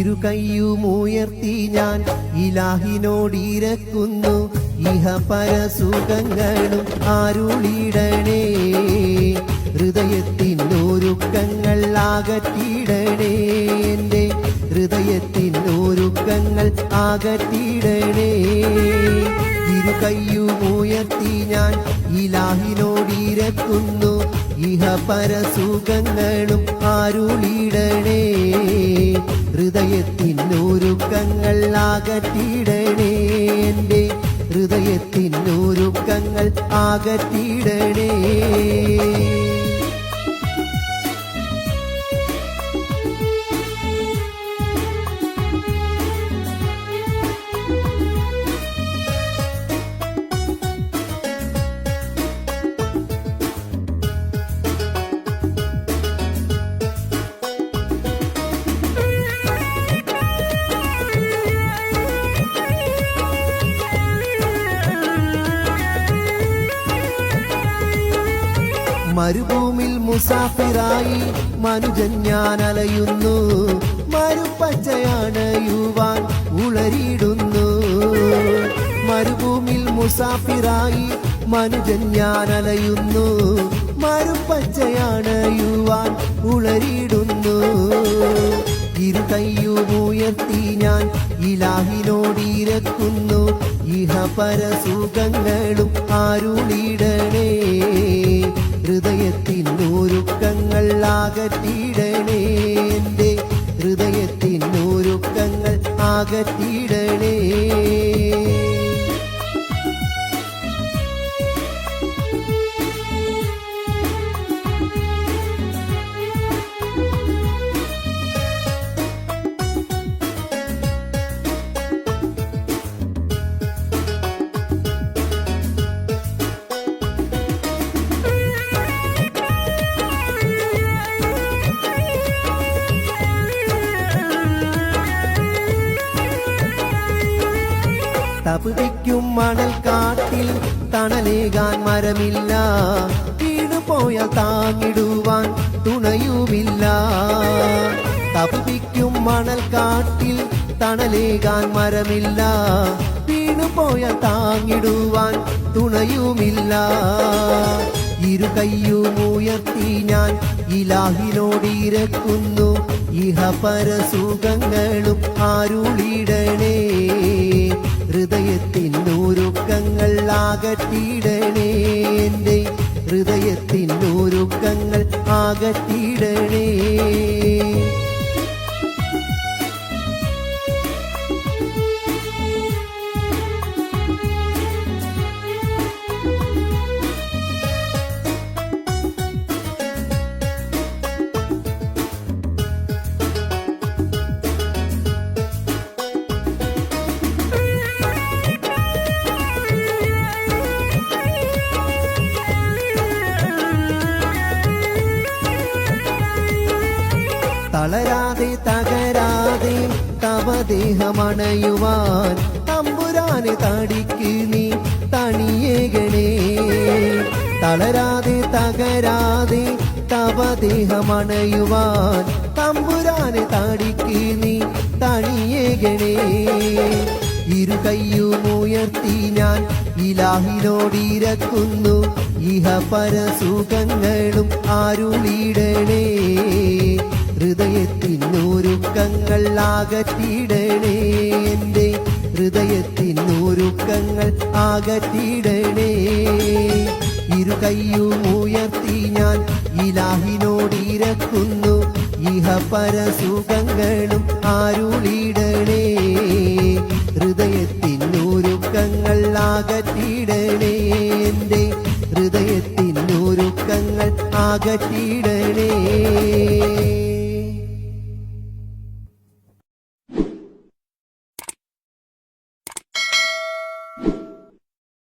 ഇരുകൈയുമുയർത്തി ഞാൻ ഇലാഹിനോടിരക്കുന്നു ഇഹപരസുഖങ്ങളും ആരുളിടണേ ഹൃദയത്തിനൊരുക്കങ്ങൾ ആകറ്റിടണേ എൻ്റെ ഹൃദയത്തിനൊരുക്കങ്ങൾ ആകറ്റിടണേ ഇരുകൈയുമുയർത്തി ഞാൻ ഇലാഹിനോടിരക്കുന്നു ഇഹപരസുഖങ്ങളും ആരുളിടണേ ഹൃദയത്തിനൊരുക്കങ്ങൾ ആകറ്റിടണേ എൻ്റെ ഹൃദയത്തിനൊരുക്കങ്ങൾ ആകറ്റിടണേ മരുഭൂമിൽ മുസാഫിറായി മനുജൻ ഞാൻ അലയുന്നു മരുപ്പച്ചയണയുവാൻ ഉളരിടുന്നു മരുഭൂമിൽ മുസാഫിറായി മനുജൻ ഞാൻ അലയുന്നു മരുപ്പച്ചയണയുവാൻ ഉളരിടുന്നു ഇരുകൈയുമുയർത്തി ഞാൻ ഇലാഹിനോടിരക്കുന്നു ഇഹപരസുഖങ്ങളും ആരുളിടണേ ഹൃദയത്തിനൊരുക്കങ്ങൾ ആകറ്റിടണേ എൻ്റെ ഹൃദയത്തിനൊരുക്കങ്ങൾ ആകറ്റിടണേ തപുതിക്കും മണൽ കാട്ടിൽ തണലേകാൻ മരമില്ല വീണുപോയ താങ്ങിടുവാൻ തുണയുമില്ല തപുതിക്കും മണൽ കാട്ടിൽ തണലേകാൻ മരമില്ല വീണുപോയ താങ്ങിടുവാൻ തുണയുമില്ല ഇരുകൈയുമുയർത്തി ഞാൻ ഇലാഹിനോടിരക്കുന്നു ഇഹപരസുഖങ്ങളും ആരുളിടണേ ഹൃദയത്തിനൊരുക്കങ്ങൾ ആകറ്റിടണേ എൻ്റെ ഹൃദയത്തിനൊരുക്കങ്ങൾ ആകറ്റിടണേ തളരാതെ തകരാതെ തവദേഹമണയുവാൻ തമ്പുരാനെ തടിക്ക് നീ തണിയേകണേ തളരാതെ തകരാതെ തവദേഹമണയുവാൻ തമ്പുരാനെ തടിക്ക് നീ തണിയേകണേ ഇരുകൈയുമുയർത്തി ഞാൻ ഇലാഹിനോടിരക്കുന്നു ഇഹപരസുഖങ്ങളും ആരുളിടണേ ഹൃദയത്തിനൊരുക്കങ്ങൾ ആകറ്റിടണേ എൻ്റെ ഹൃദയത്തിനൊരുക്കങ്ങൾ ആകറ്റിടണേ ഇരുകൈയുമുയർത്തി ഞാൻ ഇലാഹിനോടിരക്കുന്നു ഇഹപരസുഖങ്ങളും ആരുളിടണേ ഹൃദയത്തിനൊരുക്കങ്ങൾ ആകറ്റിടണേ എൻ്റെ ഹൃദയത്തിനൊരുക്കങ്ങൾ ആകറ്റിടണേ